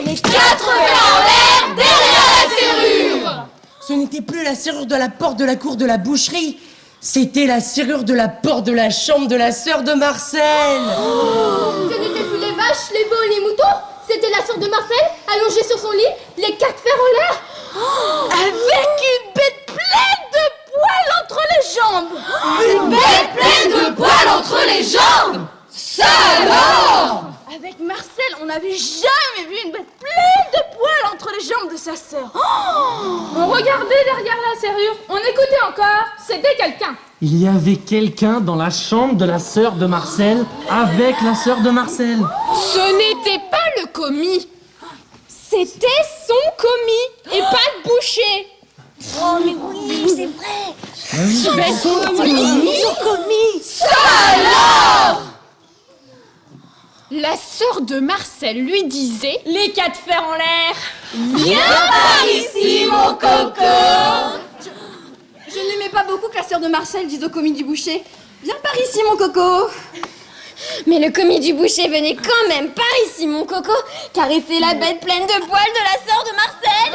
Les 4 fers en l'air derrière la serrure. Ce n'était plus la serrure de la porte de la cour de la boucherie, c'était la serrure de la porte de la chambre de la sœur de Marcel. Ce n'était plus les vaches, les veaux, les moutons, c'était la sœur de Marcel, allongée sur son lit, les 4 fers en l'air. Avec une bête pleine de poils entre les jambes. Une bête pleine de poils entre les jambes. Ça alors! Avec Marcel, on n'avait jamais vu une bête pleine de poils entre les jambes de sa sœur. On regardait derrière la serrure, on écoutait encore, c'était quelqu'un. Il y avait quelqu'un dans la chambre de la sœur de Marcel avec la sœur de Marcel. Ce n'était pas le commis, c'était son commis et pas le boucher. Oh mais oui, c'est vrai. Son commis. Ça alors! La sœur de Marcel lui disait: les 4 fers en l'air. Viens par ici, mon coco. Je n'aimais pas beaucoup que la sœur de Marcel dise au commis du boucher: viens par ici, mon coco. Mais le commis du boucher venait quand même par ici, mon coco, caresser la bête pleine de poils de la sœur de Marcel.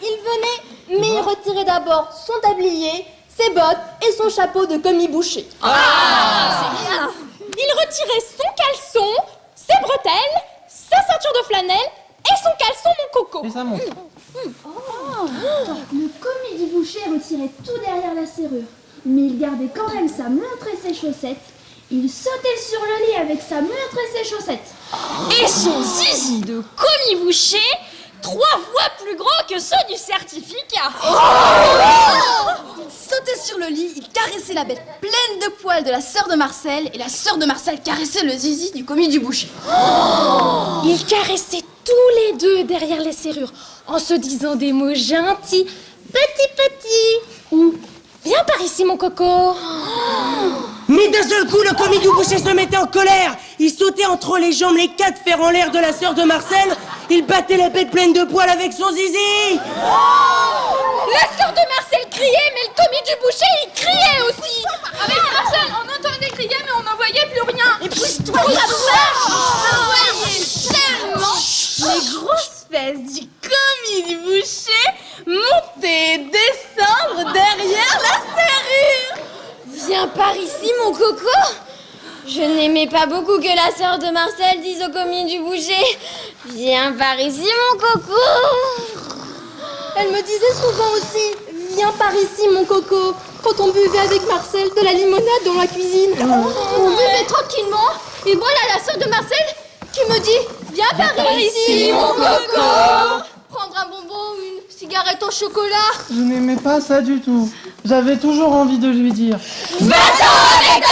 Il venait, mais il retirait d'abord son tablier, ses bottes et son chapeau de commis boucher. Il retirait son caleçon, ses bretelles, sa ceinture de flanelle et son caleçon mon coco. Et ça monte. Le commis du boucher retirait tout derrière la serrure, mais il gardait quand même sa montre et ses chaussettes. Il sautait sur le lit avec sa montre et ses chaussettes. Et son zizi de commis boucher, 3 fois plus grand que ceux du certificat. Il sautait sur le lit, il caressait la bête pleine de poils de la sœur de Marcel, et la sœur de Marcel caressait le zizi du commis du boucher. Ils caressaient tous les deux derrière les serrures en se disant des mots gentils. Petit ou viens par ici mon coco. Mais d'un seul coup, le commis du boucher se mettait en colère. Il sautait entre les jambes, les 4 fers en l'air de la sœur de Marcel. Il battait la bête pleine de poils avec son zizi. La sœur de Marcel criait, mais le commis du boucher, il criait aussi. Avec Marcel, on entendait crier, mais on n'en voyait plus rien. Et puis toi, Les grosses fesses du commis du boucher monter et descendre derrière la serrure. Viens par ici, mon coco. Je n'aimais pas beaucoup que la sœur de Marcel dise au commis du boucher: viens par ici, mon coco. Elle me disait souvent aussi: viens par ici, mon coco, quand on buvait avec Marcel de la limonade dans la cuisine. On buvait tranquillement, et voilà la sœur de Marcel qui me dit: viens par ici, mon coco. Prendre un bonbon ou une cigarette au chocolat. Je n'aimais pas ça du tout. J'avais toujours envie de lui dire: Va-t'en avec